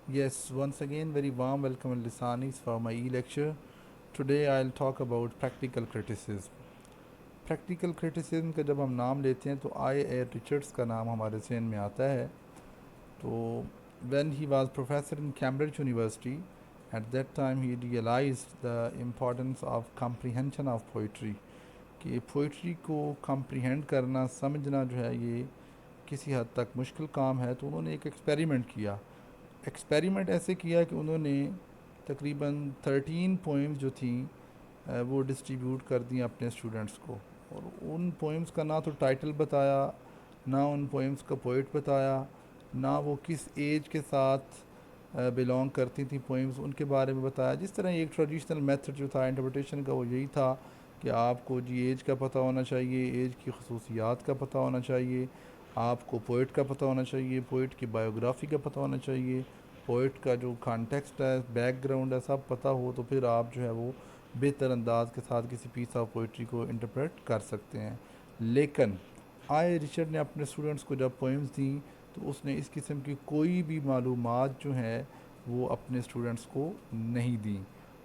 Yes, once again, very warm welcome and lisanis for my e-lecture. Today I'll talk about practical criticism. Practical criticism का जब हम नाम लेते हैं तो आई ए रिचर्ड्स का नाम हमारे जहन में आता है. तो when he was professor in Cambridge University, at that time he realized the importance of comprehension of poetry. कि पोइट्री को comprehend करना समझना जो है ये किसी हद तक मुश्किल काम है. तो उन्होंने एक एक्सपेरिमेंट किया. एक्सपेरिमेंट ऐसे किया कि उन्होंने तकरीबन 13 पोइम्स जो थी वो डिस्ट्रीब्यूट कर दी अपने स्टूडेंट्स को. और उन पोइम्स का ना तो टाइटल बताया, ना उन पोइम्स का पोइट बताया, ना वो किस एज के साथ बिलोंग करती थी पोइम्स उनके बारे में बताया. जिस तरह एक ट्रेडिशनल मेथड जो था इंटरप्रिटेशन का वो यही था कि आपको जी एज का पता होना चाहिए, एज की खसूसियात का पता होना चाहिए, आपको पोइट का पता होना चाहिए, पोइट की बायोग्राफी का पता होना चाहिए, पोइट का जो कॉन्टेक्स्ट है, बैकग्राउंड है, सब पता हो तो फिर आप जो है वो बेहतर अंदाज के साथ किसी पीस ऑफ पोइट्री को इंटरप्रेट कर सकते हैं. लेकिन आए रिचर्ड ने अपने स्टूडेंट्स को जब पोइम्स दी तो उसने इस किस्म की कोई भी मालूमात जो है वो अपने स्टूडेंट्स को नहीं दी.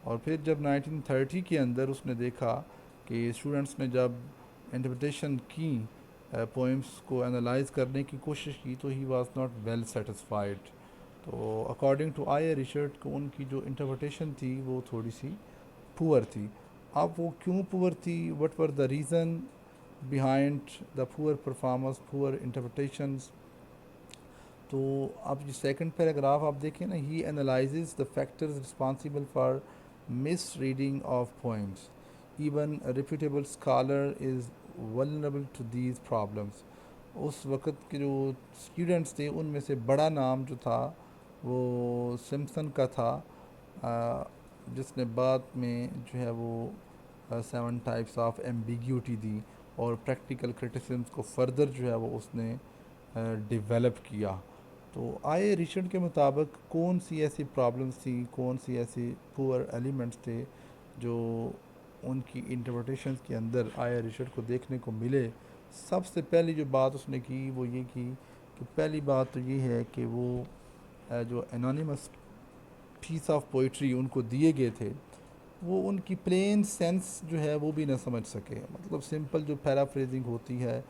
और फिर जब 1930 के अंदर उसने देखा कि स्टूडेंट्स ने जब इंटरप्रिटेशन की, पोइम्स को एनालाइज करने की कोशिश की, तो he was not well satisfied. तो अकॉर्डिंग टू आई रिचर्ड को उनकी जो इंटरप्रिटेशन थी वो थोड़ी सी पुअर थी. अब वो क्यों पुअर थी, what were the reason behind the poor performance, poor interpretations. तो अब जो सेकंड पैराग्राफ आप देखें ना, he analyses the factors responsible for misreading of poems. Even reputable scholar is vulnerable to these problems. उस वक़्त के जो स्टूडेंट्स थे उनमें से बड़ा नाम जो था वो सिम्पसन का था, जिसने बाद में जो है वो 7 टाइप्स ऑफ एम्बिग्यूटी दी और प्रैक्टिकल क्रिटिसिज्म को फर्दर जो है वो उसने डेवलप किया. तो आए रिचर्ड के मुताबिक कौन सी ऐसी प्रॉब्लम्स थी, कौन सी ऐसी पुअर एलिमेंट्स थे जो उनकी इंटरप्रिटेशंस के अंदर आया रिचर्ड को देखने को मिले. सबसे पहली जो बात उसने की वो ये की कि पहली बात तो ये है कि वो जो एनोनिमस पीस ऑफ पोइट्री उनको दिए गए थे वो उनकी प्लेन सेंस जो है वो भी ना समझ सके. मतलब सिंपल जो पैराफ्रेजिंग होती है,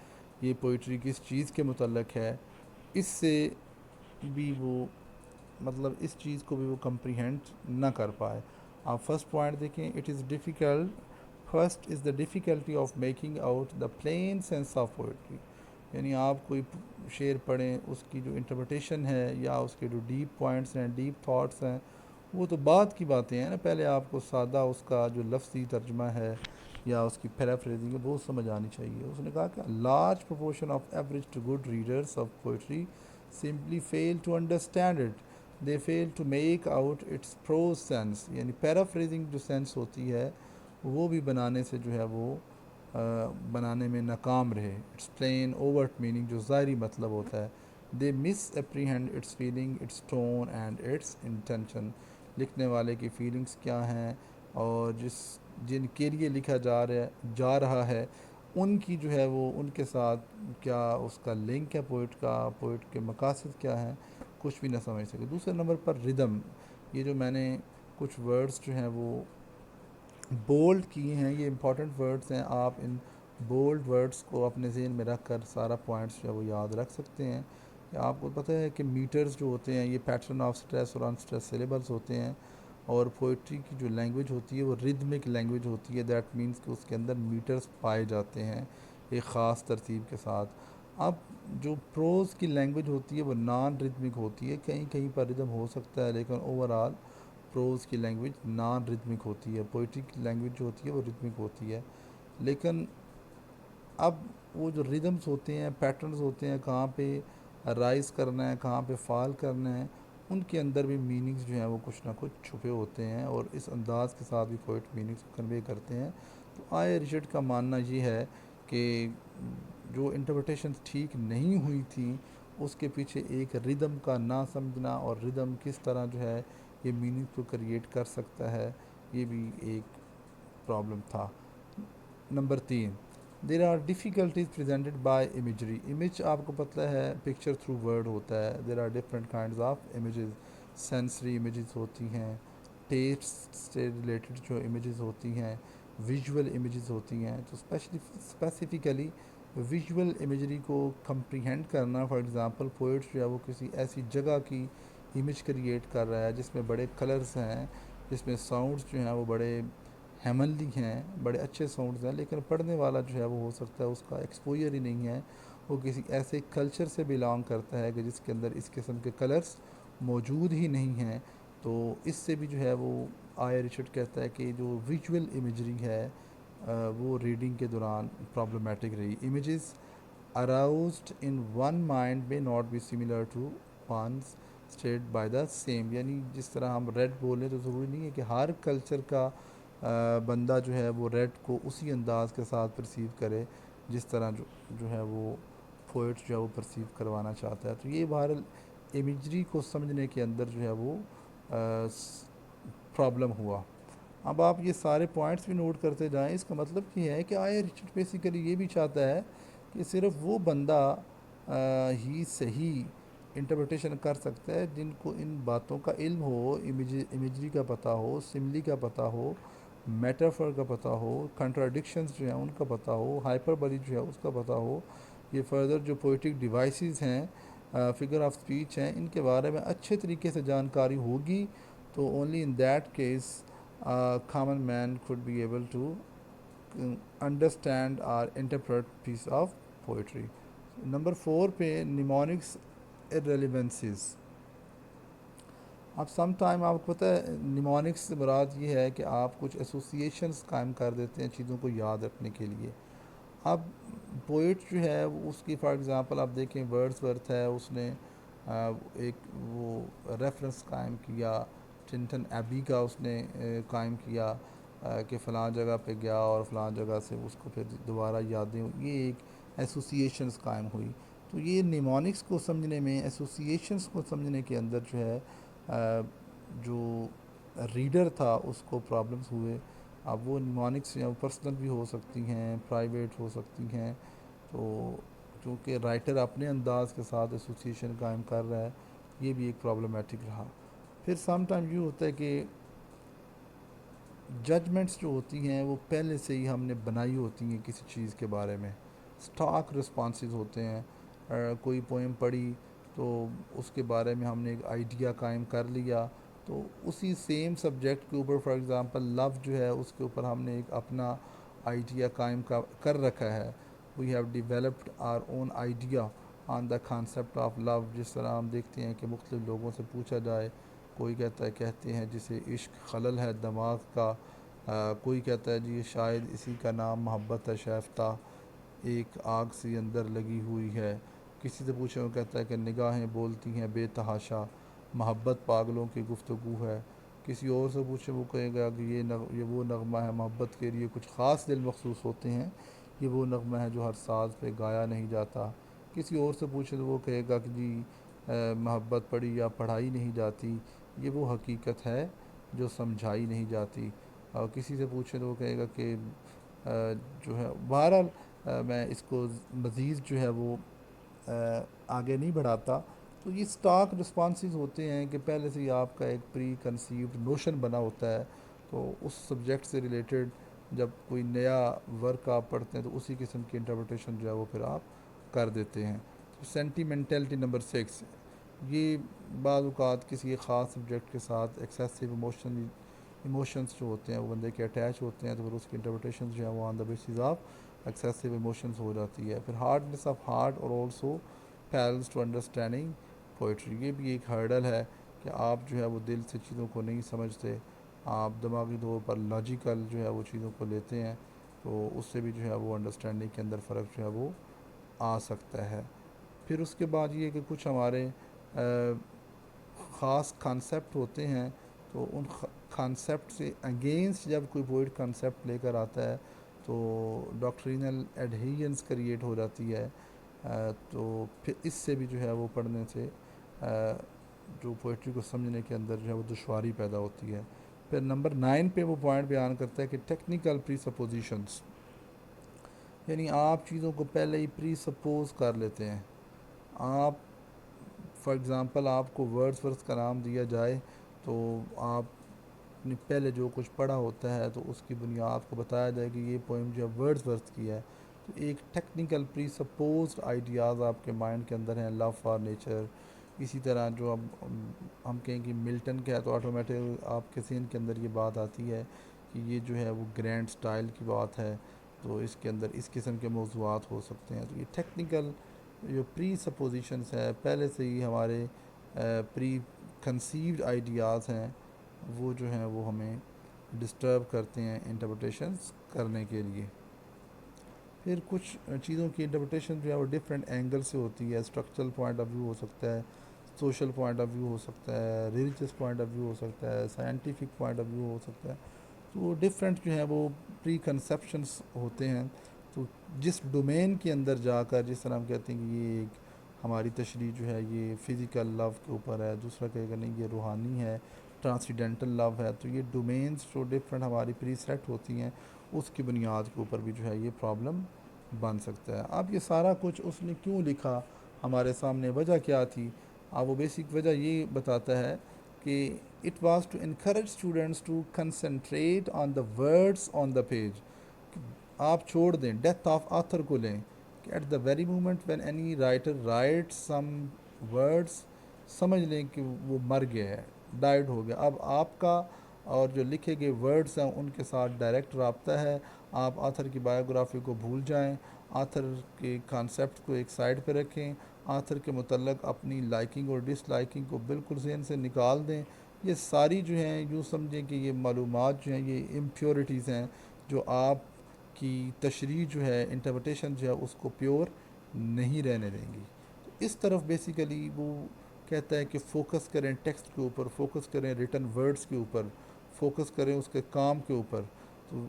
ये पोइट्री किस चीज़ के मुतल्लक है, इससे भी वो मतलब इस चीज़ को भी वो कम्प्रीहेंड ना कर पाए. आप फर्स्ट पॉइंट देखें, it is difficult. First is the difficulty of making out the plain sense of poetry. यानी आप कोई शेर पढ़ें, उसकी जो इंटरप्रिटेशन है या उसके जो डीप पॉइंट्स हैं, डीप थाट्स हैं, वो तो बाद की बातें हैं ना. पहले आपको सादा उसका जो लफ्ज़ी तर्जमा है या उसकी पैराफ्रेजिंग है वो समझ आनी चाहिए. उसने कहा कि large proportion of average to good readers of poetry simply fail to understand it. They fail to make out its prose sense. यानी पैराफ्रेजिंग जो सेंस होती है वो भी बनाने से जो है वो बनाने में नाकाम रहे. इट्स प्लेन ओवर्ट मीनिंग जो ज़ाहरी मतलब होता है. They miss apprehend it's feeling, it's tone and its intention. लिखने वाले की फीलिंग्स क्या हैं और जिनके लिए लिखा जा रहा है उनकी जो है वो उनके साथ क्या उसका लिंक है, पोइट का, पोइट के मकासद क्या हैं, कुछ भी ना समझ सके. दूसरे नंबर पर रिदम. ये जो मैंने कुछ वर्ड्स जो हैं वो बोल्ड किए हैं, ये इंपॉर्टेंट वर्ड्स हैं. आप इन बोल्ड वर्ड्स को अपने जहन में रख कर सारा पॉइंट्स जो है वो याद रख सकते हैं. या आपको पता है कि मीटर्स जो होते हैं ये पैटर्न ऑफ स्ट्रेस और अनस्ट्रेस सिलेबल्स होते हैं. और पोइट्री की जो लैंग्वेज होती है वो रिदमिक लैंग्वेज होती है. दैट मीन्स कि उसके अंदर मीटर्स पाए जाते हैं एक ख़ास तरतीब के साथ. अब जो प्रोज़ की लैंग्वेज होती है वो नॉन रिदमिक होती है. कहीं कहीं पर रिदम हो सकता है लेकिन ओवरऑल प्रोज़ की लैंग्वेज नॉन रिदमिक होती है. पोइट्री की लैंग्वेज जो होती है वो रिदमिक होती है. लेकिन अब वो जो रिदम्स होते हैं, पैटर्न्स होते हैं, कहाँ पे राइज़ करना है, कहाँ पे फॉल करना है, उनके अंदर भी मीनिंग्स जो हैं वो कुछ ना कुछ छुपे होते हैं और इस अंदाज़ के साथ भी पोइट मीनिंग्स को कन्वे करते हैं. तो आए रिचर्ड का मानना ये है कि जो इंटरप्रिटेशन ठीक नहीं हुई थी उसके पीछे एक रिदम का ना समझना और रिदम किस तरह जो है ये मीनिंग को क्रिएट कर सकता है, ये भी एक प्रॉब्लम था. Number 3, there are difficulties presented by imagery. Image आपको पता है पिक्चर थ्रू वर्ड होता है. There are different kind of images. Sensory images होती हैं, टेस्ट से रिलेटेड जो इमेजेस होती हैं, विजुअल इमेजेस होती हैं। तो स्पेसिफिकली विजुअल इमेजरी को कंप्रीहेंड करना, फॉर एग्ज़ाम्पल पोइट जो है वो किसी ऐसी जगह की इमेज क्रिएट कर रहा है जिसमें बड़े कलर्स हैं, जिसमें साउंड्स जो हैं वो बड़े हेमनली हैं, बड़े अच्छे साउंड्स हैं, लेकिन पढ़ने वाला जो है वो हो सकता है उसका एक्सपोजर ही नहीं है, वो किसी ऐसे कल्चर से बिलोंग करता है कि जिसके अंदर इस किस्म के कलर्स मौजूद ही नहीं हैं। तो इससे भी जो है वो आया रिचर्ड कहता है कि जो विजुअल इमेजरी है वो रीडिंग के दौरान प्रॉब्लमेटिक रही। Images aroused in one mind may not be similar to one's state by the same, यानी जिस तरह हम रेड बोलें तो ज़रूरी नहीं है कि हर कल्चर का बंदा जो है वो रेड को उसी अंदाज के साथ परसीव करे जिस तरह जो है वो पोइट जो है वो परसीव करवाना चाहता है। तो ये बहरहाल इमेजरी को समझने के अंदर जो है वो प्रॉब्लम हुआ। अब आप ये सारे पॉइंट्स भी नोट करते जाएं, इसका मतलब ये है कि आया रिचर्ड बेसिकली ये भी चाहता है कि सिर्फ वो बंदा ही सही इंटरप्रिटेशन कर सकता है जिनको इन बातों का इल्म हो, इमेजरी का पता हो, सिमली का पता हो, मेटाफर का पता हो, कंट्राडिक्शंस जो हैं उनका पता हो, हाइपरबली जो है उसका पता हो, ये फर्दर जो पोइटिक डिवाइसेस हैं, फिगर ऑफ स्पीच हैं, इनके बारे में अच्छे तरीके से जानकारी होगी। तो only in that case common man could be able to understand or interpret piece of poetry. Number 4 पे निमोनिक्स irrelevancies। अब सम टाइम आपको पता है निमोनिक्स से मुराद ये है कि आप कुछ एसोसिएशंस कायम कर देते हैं चीज़ों को याद रखने के लिए। अब पोइट जो है उसकी फॉर एग्ज़ाम्पल आप देखें वर्ड्सवर्थ है, उसने एक वो रेफरेंस कायम किया, टिंटन एबी का उसने कायम किया कि फ़लाँ जगह पे गया और फ़लाँ जगह से उसको फिर दोबारा यादें, ये एक एसोसिएशंस कायम हुई। तो ये निमोनिक्स को समझने में, एसोसिएशंस को समझने के अंदर जो है जो रीडर था उसको प्रॉब्लम्स हुए। अब वो निमोनिक्स या पर्सनल भी हो सकती हैं, प्राइवेट हो सकती हैं। तो क्योंकि राइटर अपने अंदाज के साथ एसोसिएशन कायम कर रहा है, ये भी एक प्रॉब्लमेटिक रहा। फिर सम टाइम यूँ होता है कि जजमेंट्स जो होती हैं वो पहले से ही हमने बनाई होती हैं किसी चीज़ के बारे में, स्टॉक रिस्पॉन्सेज होते हैं। कोई पोएम पढ़ी तो उसके बारे में हमने एक आइडिया कायम कर लिया, तो उसी सेम सब्जेक्ट के ऊपर फॉर एग्ज़ाम्पल लव जो है उसके ऊपर हमने एक अपना आइडिया कायम कर रखा है। We have developed our own idea on the concept of love. जिस तरह हम देखते हैं कि मुख्तलिफ़ लोगों से पूछा जाए, कोई कहते हैं जिसे इश्क खलल है दिमाग का, कोई कहता है जी शायद इसी का नाम मोहब्बत है शैफ्ता, एक आग सी अंदर लगी हुई है। किसी से पूछे वो कहता है कि निगाहें बोलती हैं बेतहाशा, मोहब्बत पागलों की गुफ्तगू है। किसी और से पूछे वो कहेगा कि ये वो नगमा है, मोहब्बत के लिए कुछ ख़ास दिल मखसूस होते हैं, ये वो नगमा है जो हर साज पे गाया नहीं जाता। किसी और से पूछे तो वो कहेगा कि जी मोहब्बत पढ़ी या पढ़ाई नहीं जाती, ये वो हकीकत है जो समझाई नहीं जाती। और किसी से पूछे तो वो कहेगा कि जो है बहरहाल मैं इसको मज़ीद जो है वो आगे नहीं बढ़ाता। तो ये स्टॉक रिस्पॉन्सेज होते हैं कि पहले से ही आपका एक प्री कंसीव्ड नोशन बना होता है, तो उस सब्जेक्ट से रिलेटेड जब कोई नया वर्क आप पढ़ते हैं तो उसी किस्म की इंटरप्रिटेशन जो है वो फिर आप कर देते हैं। तो सेंटिमेंटलिटी नंबर 6, ये बाज़ औक़ात किसी एक ख़ास सब्जेक्ट के साथ एक्सेसिव इमोशंस जो होते हैं वो बंदे के अटैच होते हैं, तो फिर उसकी इंटरप्रिटेशन जो है वो on the basis of excessive emotions हो जाती है। फिर हार्डनेस ऑफ हार्ट और also perils to understanding poetry, ये भी एक हर्डल है कि आप जो है वो दिल से चीज़ों को नहीं समझते, आप दिमागी तौर पर लॉजिकल जो है वो चीज़ों को लेते हैं, तो उससे भी जो है वो अंडरस्टैंडिंग के अंदर फ़र्क जो है वो आ सकता है। फिर उसके बाद ये कि कुछ हमारे ख़ास कॉन्सेप्ट होते हैं, तो उन कॉन्सेप्ट से अगेंस्ट जब कोई पोइट कॉन्सेप्ट लेकर आता है तो डॉक्ट्रिनल एडहेरेंस क्रिएट हो जाती है। तो फिर इससे भी जो है वो पढ़ने से जो पोइट्री को समझने के अंदर जो है वो दुश्वारी पैदा होती है। फिर नंबर 9 पे वो पॉइंट बयान करता है कि टेक्निकल प्री सपोजिशंस, यानी आप चीज़ों को पहले ही प्री सपोज कर लेते हैं। आप फॉर एग्ज़ाम्पल आपको वर्ड्सवर्थ का नाम दिया जाए तो आपने पहले जो कुछ पढ़ा होता है तो उसकी बुनियाद को बताया जाए कि ये पोइम जो है वर्ड्सवर्थ की है, तो एक टेक्निकल प्री सपोज्ड आइडियाज़ आपके माइंड के अंदर हैं, लव फॉर नेचर। इसी तरह जो अब हम कहें कि मिल्टन का है तो ऑटोमेटिक आपके सीन के अंदर ये बात आती है कि ये जो है वो ग्रैंड स्टाइल की बात है, तो इसके अंदर इस किस्म के मौज़ूआत हो सकते हैं। तो ये टेक्निकल जो प्री सपोजिशंस है, पहले से ही हमारे प्री कंसीव्ड आइडियाज़ हैं, वो जो हैं वो हमें डिस्टर्ब करते हैं इंटरप्रिटेशंस करने के लिए। फिर कुछ चीज़ों की इंटरप्रिटेशन जो है वो डिफरेंट एंगल से होती है। स्ट्रक्चरल पॉइंट ऑफ व्यू हो सकता है, सोशल पॉइंट ऑफ व्यू हो सकता है, रिलीजियस पॉइंट ऑफ व्यू हो सकता है, साइंटिफिक पॉइंट ऑफ व्यू हो सकता है। तो डिफरेंट जो है वो प्री कंसेप्शंस होते हैं। तो जिस डोमेन के अंदर जाकर, जिस तरह हम कहते हैं कि ये एक हमारी तशरीह जो है ये फ़िज़िकल लव के ऊपर है, दूसरा कहेगा नहीं ये रूहानी है, ट्रांसीडेंटल लव है, तो ये डोमेन्स जो डिफरेंट हमारी प्री सेलेक्ट होती हैं उसकी बुनियाद के ऊपर भी जो है ये प्रॉब्लम बन सकता है। अब ये सारा कुछ उसने क्यों लिखा, हमारे सामने वजह क्या थी? अब वो बेसिक वजह ये बताता है कि it was to encourage students to concentrate on the words on the page. आप छोड़ दें, डेथ ऑफ ऑथर को लें कि at the very moment when any writer write some words, समझ लें कि वो मर गया है, डाइड हो गया। अब आपका और जो लिखे गए वर्ड्स हैं उनके साथ डायरेक्ट रब्ता है। आप आथर की बायोग्राफी को भूल जाएं, आथर के कॉन्सेप्ट को एक साइड पे रखें, आथर के मतलब अपनी लाइकिंग और डिसलाइकिंग को बिल्कुल जहन से निकाल दें। ये सारी जो हैं यूँ समझें कि ये मालूमात जो हैं ये इम्प्योरिटीज़ हैं जो आप की तशरीह जो है, इंटरप्रिटेशन जो है उसको प्योर नहीं रहने देंगी। तो इस तरफ बेसिकली वो कहता है कि फ़ोकस करें टेक्स्ट के ऊपर, फ़ोकस करें रिटन वर्ड्स के ऊपर, फ़ोकस करें उसके काम के ऊपर। तो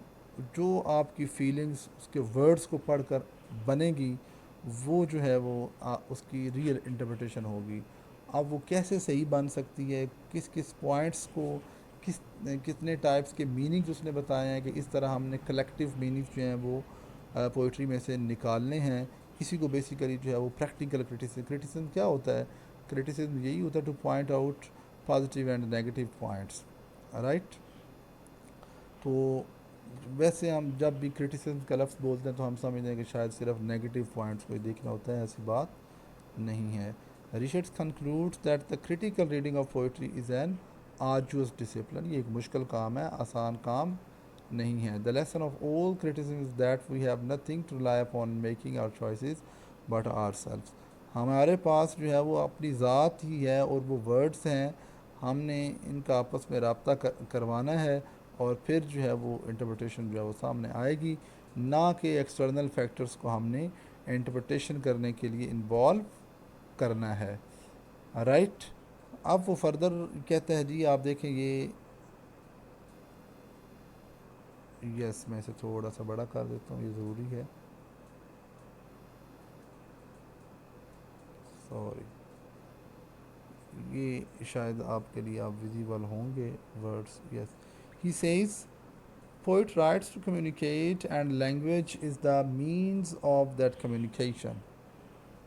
जो आपकी फीलिंग्स उसके वर्ड्स को पढ़कर बनेगी वो जो है वो उसकी रियल इंटरप्रिटेशन होगी। अब वो कैसे सही बन सकती है, किस किस पॉइंट्स को, किस कितने टाइप्स के मीनिंग्स उसने बताए हैं कि इस तरह हमने कलेक्टिव मीनिंग्स जो हैं वो पोइट्री में से निकालने हैं। इसी को बेसिकली जो है वो प्रैक्टिकल क्रिटिसिज्म, क्रिटिसिज्म क्या होता है? क्रिटिसिज्म यही होता है two point out positive and negative points, right. तो वैसे हम जब भी क्रिटिसिज्म का लफ्ज़ बोलते हैं तो हम समझते हैं कि शायद सिर्फ नेगेटिव पॉइंट्स को ही देखना होता है, ऐसी बात नहीं है। Richards concludes that the critical reading of poetry is an arduous discipline. ये एक मुश्किल काम है, आसान काम नहीं है। The lesson of all criticism is that we have nothing to rely upon making our choices but our self. हमारे पास जो है वो अपनी ज़ात ही है और वो वर्ड्स हैं, हमने इनका आपस में रब्ता करवाना है और फिर जो है वो इंटरप्रिटेशन जो है वो सामने आएगी, ना कि एक्सटर्नल फैक्टर्स को हमने इंटरप्रिटेशन करने के लिए इन्वॉल्व करना है, राइट। अब वो फर्दर कहता है जी, आप देखें ये, यस मैं इसे थोड़ा सा बड़ा कर देता हूँ, ये ज़रूरी है, सॉरी, ये शायद आपके लिए आप विजिबल होंगे words, yes. He says poet writes to communicate and language is the means of that communication।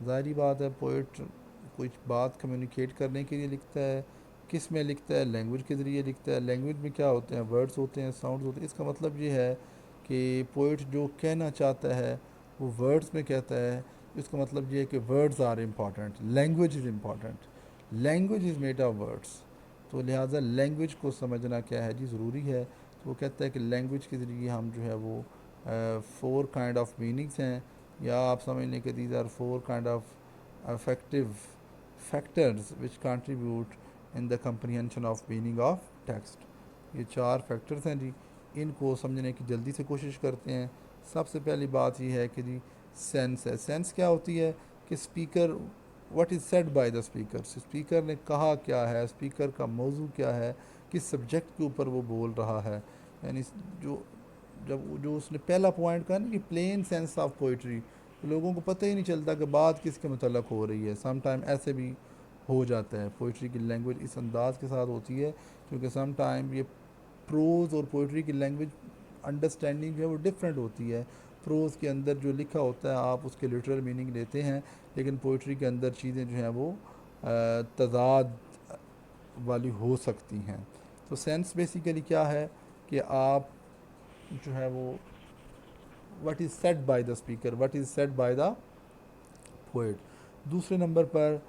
ज़ाहिरी बात है, पोइट कुछ बात कम्युनिकेट करने के लिए लिखता है। किस में लिखता है? लैंग्वेज के ज़रिए लिखता है। लैंग्वेज में क्या होते हैं? वर्ड्स होते हैं, साउंड्स होते हैं। इसका मतलब ये है कि पोइट जो कहना चाहता है वो वर्ड्स में कहता है। इसका मतलब ये है कि words are important, language is important, language is made of words. तो लिहाजा लैंग्वेज को समझना क्या है जी, ज़रूरी है। तो वो कहता है कि लैंग्वेज के ज़रिए हम जो है वो 4 काइंड ऑफ मीनिंग्स हैं, या आप समझ लें कि these are 4 kind of effective factors which contribute in the comprehension of meaning of text। ये 4 फैक्टर्स हैं जी, इनको समझने की जल्दी से कोशिश करते हैं। सबसे पहली बात ये है कि जी सेंस है। सेंस क्या होती है कि speaker, what is said by the speaker, speaker ने कहा क्या है, स्पीकर का मौजू क्या है, किस सब्जेक्ट के ऊपर वो बोल रहा है। यानी जो जब जो उसने पहला पॉइंट कहा ना कि प्लेन सेंस ऑफ पोइट्री, तो लोगों को पता ही नहीं चलता कि बात किसके मतलब हो रही है। सम टाइम ऐसे भी हो जाता है, पोइट्री की लैंग्वेज इस अंदाज के साथ होती है, क्योंकि सम टाइम ये प्रोज़ और पोइट्री की लैंग्वेज अंडरस्टैंडिंग जो है वो डिफरेंट होती है। प्रोज़ के अंदर जो लिखा होता है आप उसके लिटरल मीनिंग लेते हैं, लेकिन पोइट्री के अंदर चीज़ें जो हैं वो तज़ाद वाली हो सकती हैं। तो सेंस बेसिकली क्या है कि आप जो है वो what is said by the speaker, what is said by the poet. दूसरे नंबर पर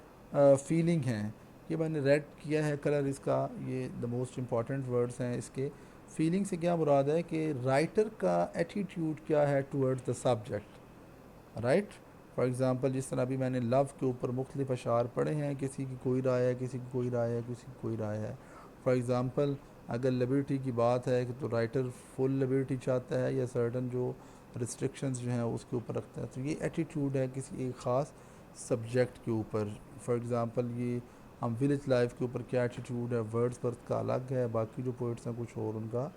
फीलिंग है, ये मैंने रेड किया है कलर इसका, ये द मोस्ट इम्पॉर्टेंट वर्ड्स हैं इसके। फीलिंग से क्या मुराद है कि राइटर का एटीट्यूड क्या है towards the subject, right. For example जिस तरह अभी मैंने लव के ऊपर मुख्तलिफ अशार पढ़े हैं, किसी की कोई राय है, किसी की कोई राय है, किसी की कोई राय है। फॉर एग्ज़ाम्पल अगर लिबर्टी की बात है तो राइटर फुल लिबर्टी चाहता है या सर्टन जो रिस्ट्रिक्शंस जो हैं उसके ऊपर रखता है। तो ये एटीट्यूड है किसी एक ख़ास सब्जेक्ट के ऊपर। फॉर एग्ज़ाम्पल ये हम विलेज लाइफ के ऊपर क्या एटीट्यूड है, वर्ड्सवर्थ का अलग है, बाकी जो पोइट्स हैं कुछ और उनका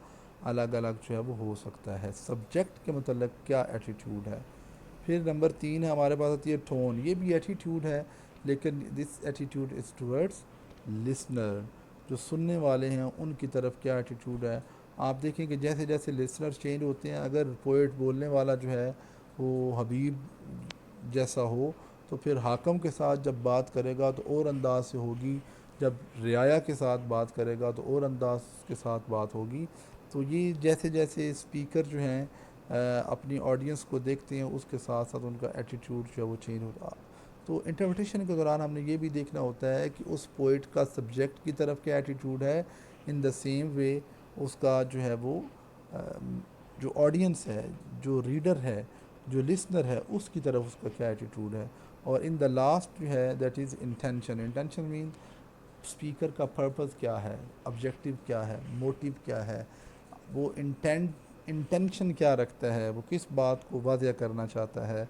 अलग अलग जो है वो हो सकता है। सब्जेक्ट के मतलब क्या एटीट्यूड है। फिर नंबर 3 है हमारे पास आती है टोन, ये भी एटीट्यूड है, लेकिन this attitude is towards listener, जो सुनने वाले हैं उनकी तरफ क्या एटीट्यूड है। आप देखें कि जैसे जैसे लिसनर चेंज होते हैं, अगर पोइट बोलने वाला जो है वो हबीब जैसा हो तो फिर हाकम के साथ जब बात करेगा तो और अंदाज से होगी, जब रियाया के साथ बात करेगा तो और अंदाज के साथ बात होगी। तो ये जैसे जैसे स्पीकर जो हैं अपनी ऑडियंस को देखते हैं उसके साथ साथ उनका एटीट्यूड जो है वो चेंज होता। तो इंटरप्रिटेशन के दौरान हमने ये भी देखना होता है कि उस पोइट का सब्जेक्ट की तरफ क्या एटीट्यूड है, इन द सेम वे उसका जो है वो जो ऑडियंस है, जो रीडर है, जो लिसनर है, उसकी तरफ उसका क्या एटीट्यूड है। और इन द लास्ट जो है that is intention. Intention mean speaker का पर्पस क्या है, ऑब्जेक्टिव क्या है, मोटिव क्या है, वो इंटेंशन क्या रखता है, वो किस बात को वाज़ह करना चाहता है।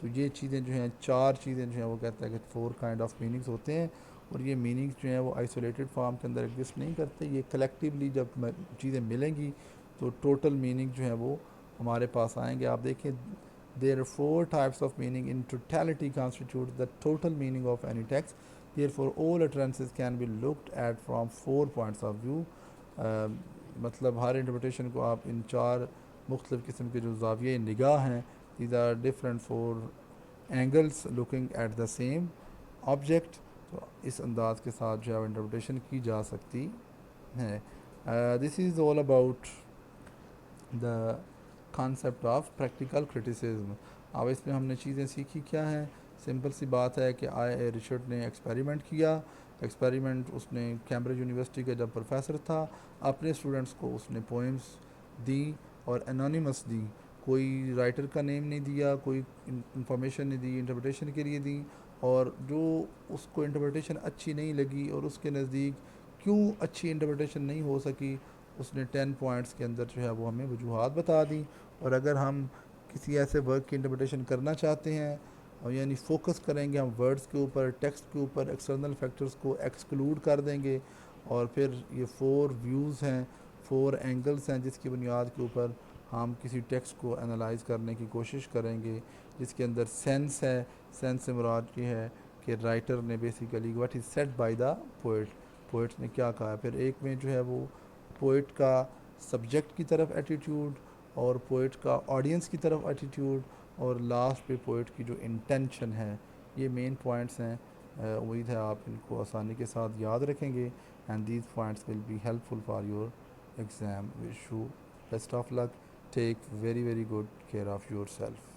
तो ये चीज़ें जो हैं, चार चीज़ें जो हैं वो कहता है कि 4 काइंड ऑफ मीनिंग्स होते हैं। और ये मीनिंग्स जो हैं वो आइसोलेटेड फॉर्म के अंदर एग्जिस्ट नहीं करते, ये कलेक्टिवली जब चीज़ें मिलेंगी तो टोटल मीनिंग जो है वो हमारे पास आएंगे। आप देखें there are 4 types of meaning in totality constitute the total meaning of any text. Therefore, all utterances can be looked at from 4 points of view। मतलब हर इंटरप्रटेशन को आप इन 4 मुख्तलिफ़ किस्म के जो ज़ाविये निगाह हैं, these are different 4 angles looking at the same object. तो इस अंदाज के साथ जो है इंटरप्रटेशन की जा सकती है। This is all about the concept of practical criticism. अब इसमें हमने चीज़ें सीखी क्या हैं। सिंपल सी बात है कि आई रिचर्ड ने एक्सपेरिमेंट किया। एक्सपेरिमेंट उसने कैम्ब्रिज यूनिवर्सिटी का जब प्रोफेसर था, अपने स्टूडेंट्स को उसने पोइम्स दी और एनोनिमस दी, कोई राइटर का नेम नहीं दिया, कोई इंफॉर्मेशन नहीं दी, इंटरप्रिटेशन के लिए दी। और जो उसको इंटरप्रिटेशन अच्छी नहीं लगी और उसके नज़दीक क्यों अच्छी इंटरप्रिटेशन नहीं हो सकी, उसने 10 पॉइंट्स के अंदर जो है वो हमें वजूहात बता दी। और अगर हम किसी ऐसे वर्क की इंटरप्रिटेशन करना चाहते हैं और यानी फोकस करेंगे हम वर्ड्स के ऊपर, टेक्स्ट के ऊपर, एक्सटर्नल फैक्टर्स को एक्सक्लूड कर देंगे और फिर ये 4 व्यूज़ हैं, 4 एंगल्स हैं जिसकी बुनियाद के ऊपर हम किसी टेक्स्ट को एनालाइज करने की कोशिश करेंगे, जिसके अंदर सेंस है। सेंस से मुराद ये है कि राइटर ने basically what is said by the poet, poet ने क्या कहा है। फिर एक में जो है वो पोइट का सब्जेक्ट की तरफ एटीट्यूड और पोइट का ऑडियंस की तरफ एटीट्यूड और लास्ट पे पोइट की जो इंटेंशन है, ये मेन पॉइंट्स हैं। उम्मीद है आप इनको आसानी के साथ याद रखेंगे and these points will be helpful for your exam. Wish you best of luck, take very very good care of your self.